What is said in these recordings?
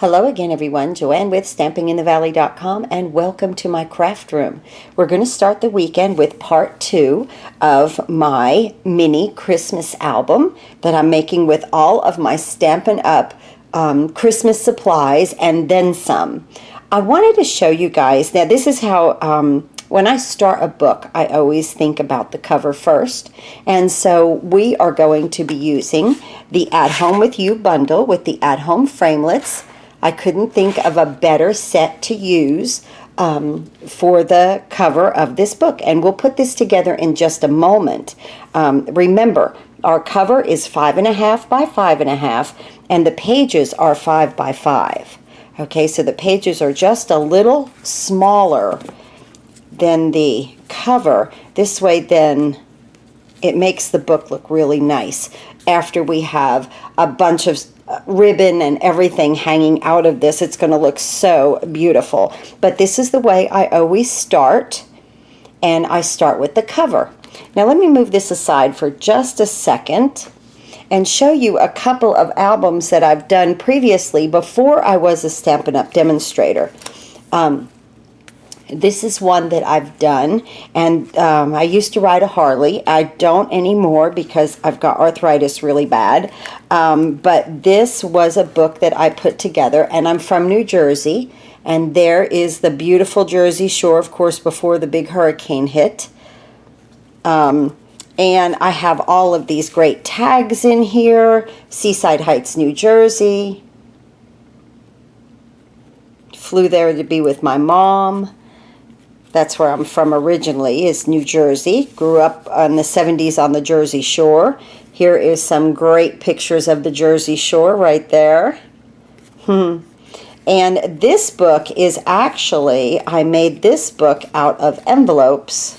Hello again, everyone. Joanne with StampingInTheValley.com, and welcome to my craft room. We're going to start the weekend with part 2 of my mini Christmas album that I'm making with all of my Stampin' Up! Christmas supplies and then some. I wanted to show you guys, now this is how, when I start a book, I always think about the cover first. And so we are going to be using the At Home With You bundle with the At Home framelits. I couldn't think of a better set to use for the cover of this book. And we'll put this together in just a moment. Remember, our cover is 5.5 by 5.5, and the pages are 5 by 5. Okay, so the pages are just a little smaller than the cover. This way, then, it makes the book look really nice after we have a bunch of ribbon and everything hanging out of this. It's going to look so beautiful. But this is the way I always start, and I start with the cover. Now let me move this aside for just a second and show you a couple of albums that I've done previously before I was a Stampin' Up! Demonstrator. This is one that I've done, and I used to ride a Harley. I don't anymore because I've got arthritis really bad. But this was a book that I put together, and I'm from New Jersey, and there is the beautiful Jersey Shore, of course, before the big hurricane hit. And I have all of these great tags in here. Seaside Heights, New Jersey. Flew there to be with my mom. That's where I'm from originally, is New Jersey. Grew up in the 70s on the Jersey Shore. Here is some great pictures of the Jersey Shore right there. And this book is actually, I made this book out of envelopes.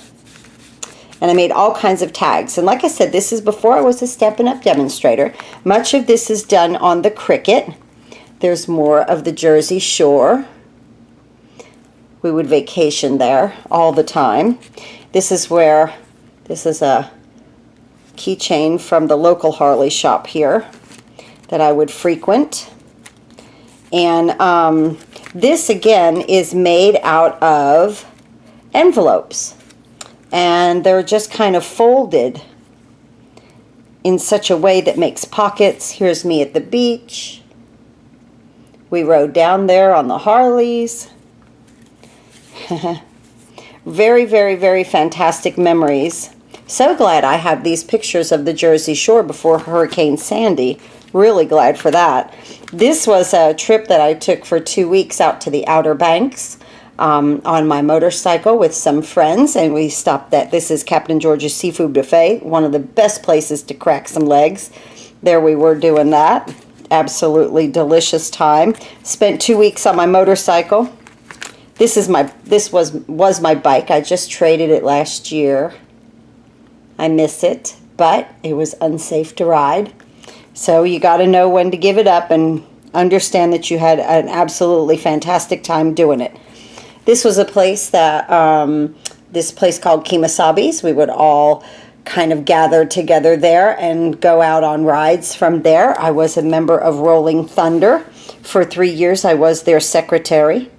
And I made all kinds of tags. And like I said, this is before I was a Stampin' Up! Demonstrator. Much of this is done on the Cricut. There's more of the Jersey Shore. We would vacation there all the time. This is where, this is a keychain from the local Harley shop here that I would frequent. And this again is made out of envelopes. And they're just kind of folded in such a way that makes pockets. Here's me at the beach. We rode down there on the Harleys. Very, very, very fantastic memories. So glad I have these pictures of the Jersey Shore before Hurricane Sandy. Really glad for that. This was a trip that I took for 2 weeks out to the Outer Banks on my motorcycle with some friends, and we stopped at, this is Captain George's Seafood Buffet, one of the best places to crack some legs. There we were doing that. Absolutely delicious time. Spent 2 weeks on my motorcycle. This was my bike. I just traded it last year. I miss it, but it was unsafe to ride. So you got to know when to give it up and understand that you had an absolutely fantastic time doing it. This was a place that, this place called Kemosabe's. We would all kind of gather together there and go out on rides from there. I was a member of Rolling Thunder. For 3 years, I was their secretary.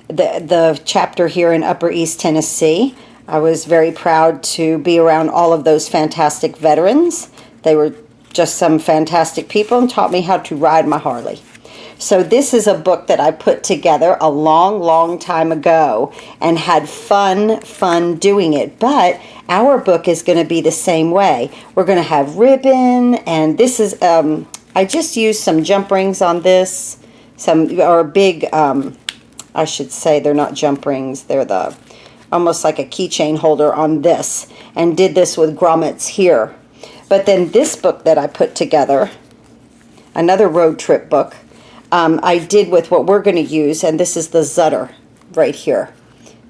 The chapter here in Upper East Tennessee. I was very proud to be around all of those fantastic veterans. They were just some fantastic people and taught me how to ride my Harley. So this is a book that I put together a long, long time ago and had fun doing it. But our book is going to be the same way. We're going to have ribbon, and this is, I just used some jump rings on this, or big, I should say they're not jump rings, they're the almost like a keychain holder on this, and did this with grommets here. But then this book that I put together, another road trip book, I did with what we're going to use, and this is the Zutter right here.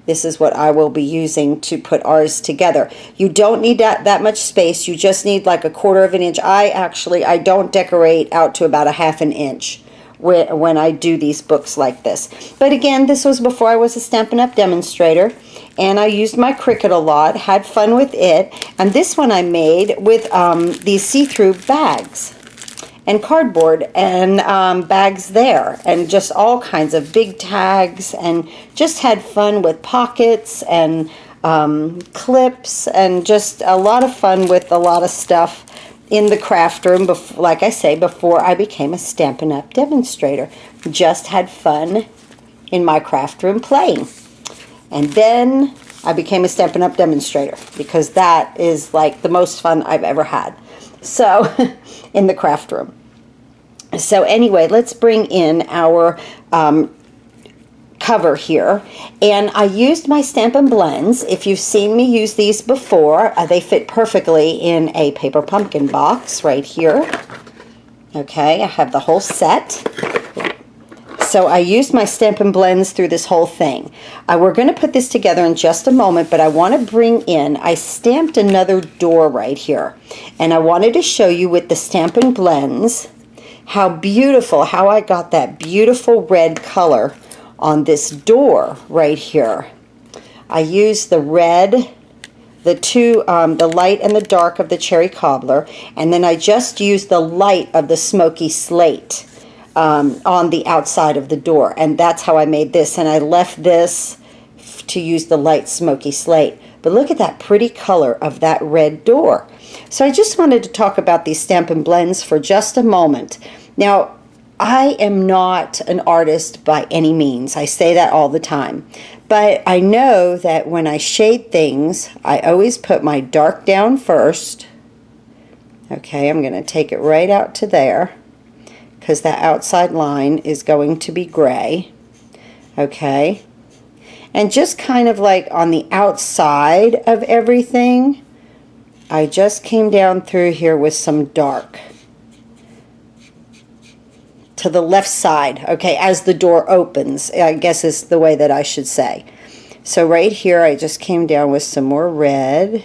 This is what I will be using to put ours together. You don't need that much space. You just need like 1/4 of an inch. I don't decorate out to about 1/2 inch when I do these books like this. But again, this was before I was a Stampin' Up! Demonstrator, and I used my Cricut a lot, had fun with it. And this one I made with these see-through bags. and cardboard and bags there, and just all kinds of big tags, and just had fun with pockets and clips, and just a lot of fun with a lot of stuff in the craft room, like I say, before I became a Stampin' Up! Demonstrator. Just had fun in my craft room playing. And then I became a Stampin' Up! Demonstrator, because that is like the most fun I've ever had. So, in the craft room. So anyway, let's bring in our cover here, and I used my Stampin' Blends. If you've seen me use these before, they fit perfectly in a paper pumpkin box right here. Okay, I have the whole set. So I used my Stampin' Blends through this whole thing. We're going to put this together in just a moment, but I want to bring in, I stamped another door right here, and I wanted to show you with the Stampin' Blends how beautiful, how I got that beautiful red color on this door right here. I used the red, the light and the dark of the cherry cobbler, and then I just used the light of the smoky slate on the outside of the door, and that's how I made this. And I left this to use the light smoky slate. But look at that pretty color of that red door. So I just wanted to talk about these Stampin' Blends for just a moment. Now, I am not an artist by any means. I say that all the time. But I know that when I shade things, I always put my dark down first. Okay, I'm going to take it right out to there, because that outside line is going to be gray. Okay. And just kind of like on the outside of everything, I just came down through here with some dark to the left side, okay, as the door opens, I guess is the way that I should say. So right here, I just came down with some more red.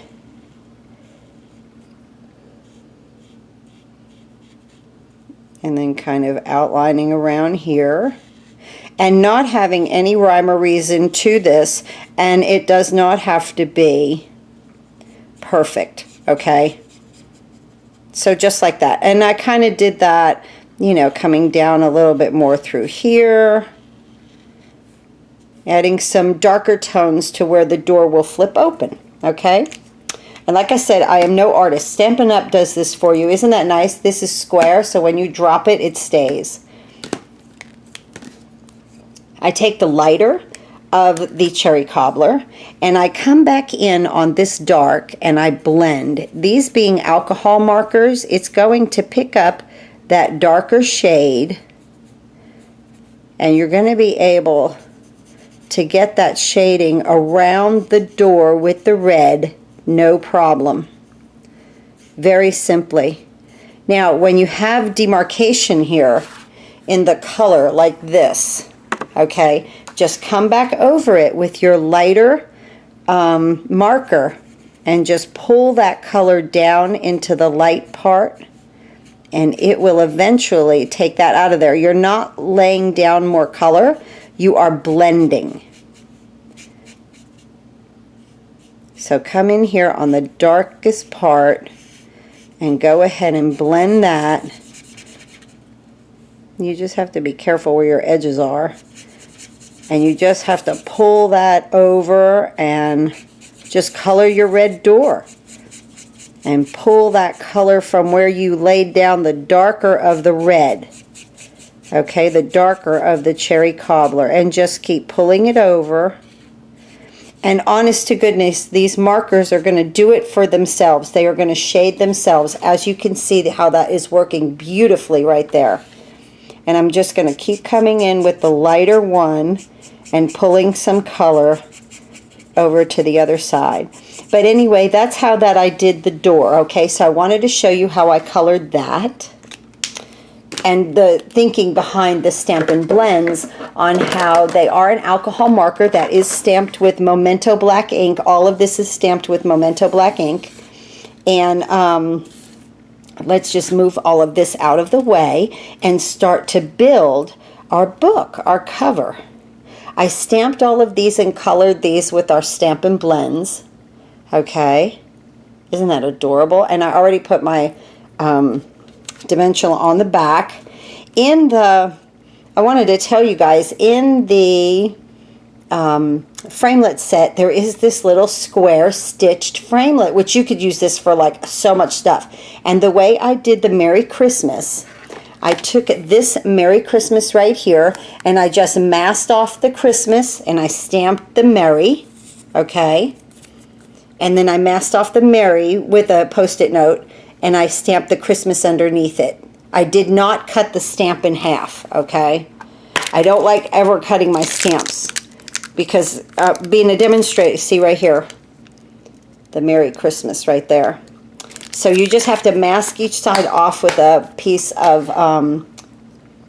And then kind of outlining around here. And not having any rhyme or reason to this, and it does not have to be perfect, okay? So just like that. And I kind of did that, you know, coming down a little bit more through here, adding some darker tones to where the door will flip open, okay? And like I said, I am no artist. Stampin' Up! Does this for you. Isn't that nice? This is square, so when you drop it, it stays. I take the lighter of the cherry cobbler, and I come back in on this dark, and I blend. These being alcohol markers, it's going to pick up that darker shade, and you're going to be able to get that shading around the door with the red, no problem. Very simply. Now, when you have demarcation here in the color like this, okay, just come back over it with your lighter marker and just pull that color down into the light part, and it will eventually take that out of there. You're not laying down more color, you are blending. So come in here on the darkest part and go ahead and blend that. You just have to be careful where your edges are. And you just have to pull that over and just color your red door. And pull that color from where you laid down the darker of the red. Okay, the darker of the cherry cobbler. And just keep pulling it over. And honest to goodness, these markers are going to do it for themselves. They are going to shade themselves. As you can see how that is working beautifully right there. And I'm just going to keep coming in with the lighter one and pulling some color over to the other side. But anyway, that's how that I did the door. Okay, so I wanted to show you how I colored that. And the thinking behind the Stampin' Blends on how they are an alcohol marker that is stamped with Memento black ink. All of this is stamped with Memento black ink. And let's just move all of this out of the way and start to build our book, our cover. I stamped all of these and colored these with our Stampin' Blends. Okay, isn't that adorable? And I already put my dimensional on the back. In the, I wanted to tell you guys, in the framelit set, there is this little square stitched framelit, which you could use this for like so much stuff. And the way I did the Merry Christmas, I took this Merry Christmas right here, and I just masked off the Christmas, and I stamped the Merry, okay? And then I masked off the Merry with a Post-it note, and I stamped the Christmas underneath it. I did not cut the stamp in half, okay? I don't like ever cutting my stamps, because being a demonstrator, see right here, the Merry Christmas right there. So you just have to mask each side off with a piece of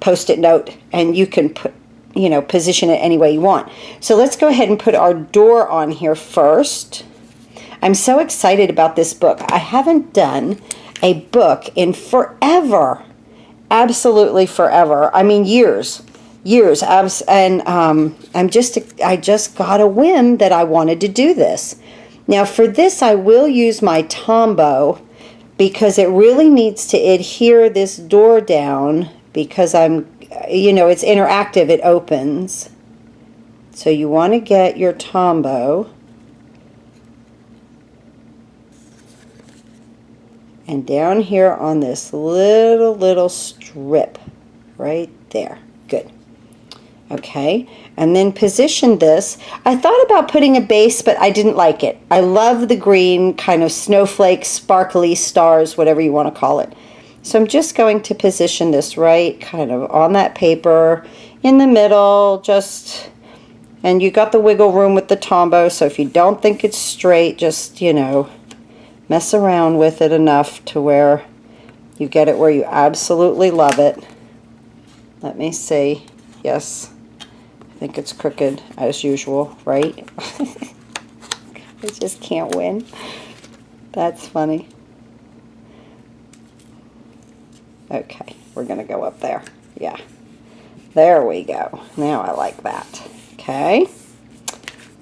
Post-it note, and you can put, you know, position it any way you want. So let's go ahead and put our door on here first. I'm so excited about this book. I haven't done a book in forever, absolutely forever. I mean years. And I just got a whim that I wanted to do this. Now for this, I will use my Tombow, because it really needs to adhere this door down, because you know, it's interactive, it opens. So you want to get your Tombow and down here on this little strip right there. Good. Okay, and then position this. I thought about putting a base, but I didn't like it. I love the green kind of snowflake, sparkly stars, whatever you want to call it. So I'm just going to position this right kind of on that paper in the middle, just, and you got the wiggle room with the Tombow, so if you don't think it's straight, just, you know, mess around with it enough to where you get it where you absolutely love it. Let me see. Yes, I think it's crooked as usual, right? I just can't win. That's funny. Okay, we're going to go up there. Yeah, there we go. Now I like that. Okay,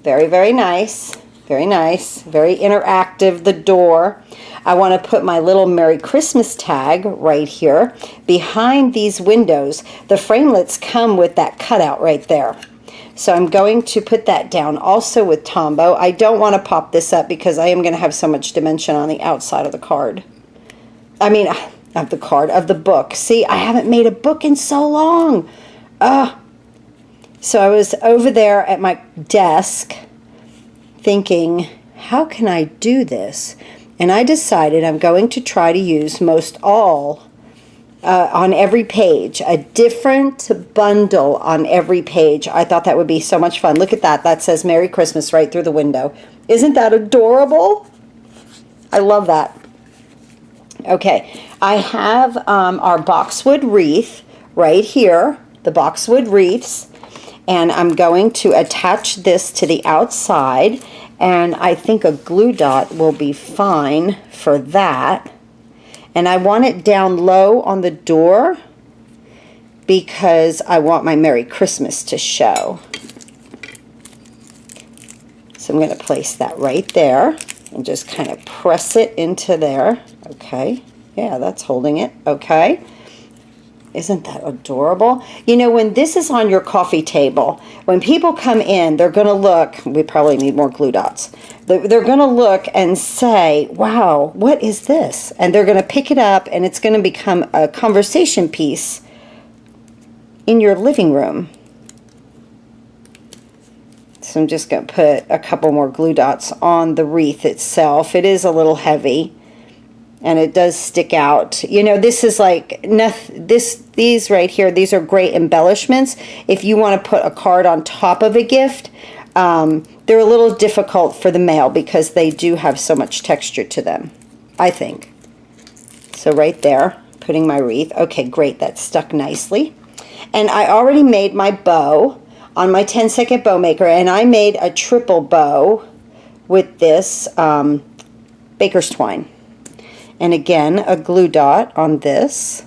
very, very nice. Very nice, very interactive, the door. I want to put my little Merry Christmas tag right here behind these windows. The framelits come with that cutout right there. So I'm going to put that down also with Tombow. I don't want to pop this up because I am going to have so much dimension on the outside of the card. I mean, of the book. See, I haven't made a book in so long. So I was over there at my desk thinking, how can I do this? And I decided I'm going to try to use most all on every page, a different bundle on every page. I thought that would be so much fun. Look at that. That says Merry Christmas right through the window. Isn't that adorable? I love that. Okay, I have our boxwood wreath right here, the boxwood wreaths. And I'm going to attach this to the outside, and I think a glue dot will be fine for that. And I want it down low on the door because I want my Merry Christmas to show. So I'm going to place that right there and just kind of press it into there. Okay, yeah, that's holding it. Okay. Isn't that adorable? You know, when this is on your coffee table, when people come in, they're going to look, we probably need more glue dots. They're going to look and say, wow, what is this? And they're going to pick it up, and it's going to become a conversation piece in your living room. So I'm just going to put a couple more glue dots on the wreath itself. It is a little heavy. And it does stick out. You know, this is like, these right here, these are great embellishments. If you want to put a card on top of a gift, they're a little difficult for the mail because they do have so much texture to them, I think. So right there, putting my wreath. Okay, great, that's stuck nicely. And I already made my bow on my 10-second bow maker, and I made a triple bow with this baker's twine. And again, a glue dot on this.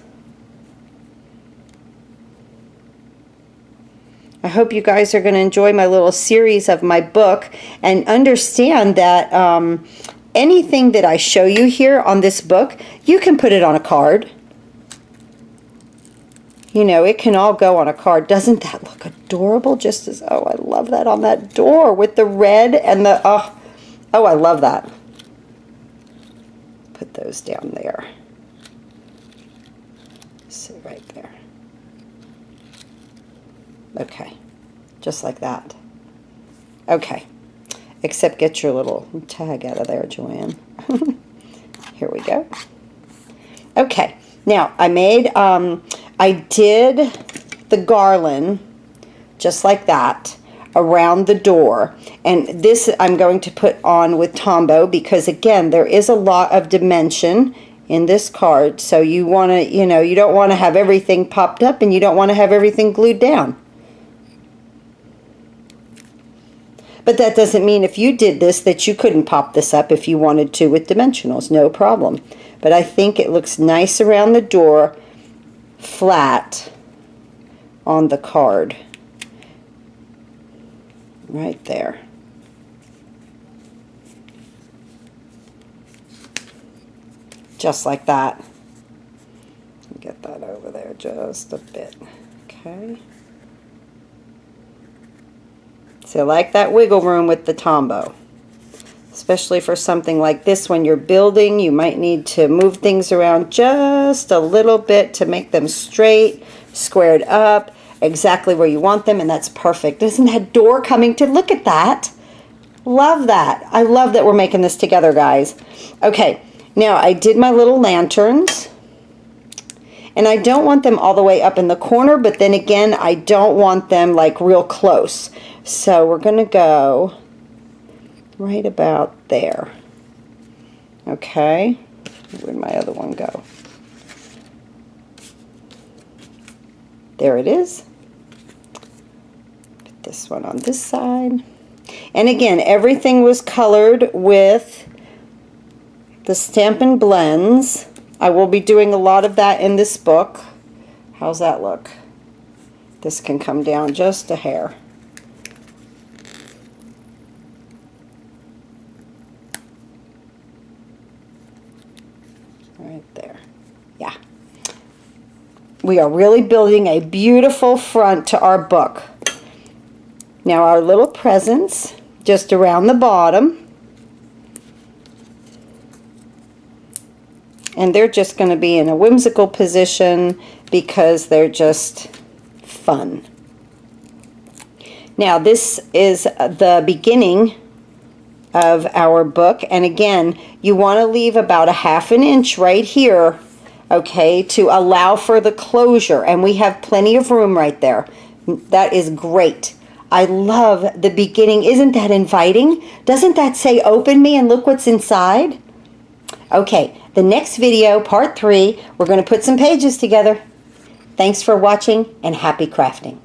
I hope you guys are going to enjoy my little series of my book and understand that anything that I show you here on this book, you can put it on a card. you know, it can all go on a card. Doesn't that look adorable? Just as, oh, I love that on that door with the red and the, oh, I love that. Put those down there. See, right there. Okay, just like that. Okay, except get your little tag out of there, Joanne. Here we go. Okay, now I made, I did the garland just like that around the door, and this I'm going to put on with Tombow because again there is a lot of dimension in this card, so you want to, you know, you don't want to have everything popped up and you don't want to have everything glued down. But that doesn't mean if you did this that you couldn't pop this up if you wanted to with dimensionals, no problem. But I think it looks nice around the door, flat on the card. Right there. Just like that. Get that over there just a bit. Okay. So I like that wiggle room with the Tombow. Especially for something like this when you're building, you might need to move things around just a little bit to make them straight, squared up, exactly where you want them, and that's perfect. Isn't that door coming to, look at that. Love that. I love that we're making this together, guys. Okay, now I did my little lanterns, and I don't want them all the way up in the corner, but then again, I don't want them like real close. So we're going to go right about there. Okay, where'd my other one go? There it is. Put this one on this side. And again, everything was colored with the Stampin' Blends. I will be doing a lot of that in this book. How's that look? This can come down just a hair. Right there. Yeah. We are really building a beautiful front to our book. Now our little presents just around the bottom. And they're just going to be in a whimsical position because they're just fun. Now this is the beginning of our book, and again you want to leave about a ½ inch right here, okay, to allow for the closure, and we have plenty of room right there. That is great. I love the beginning. Isn't that inviting? Doesn't that say open me and look what's inside? Okay, the next video, part 3, we're going to put some pages together. Thanks for watching and happy crafting.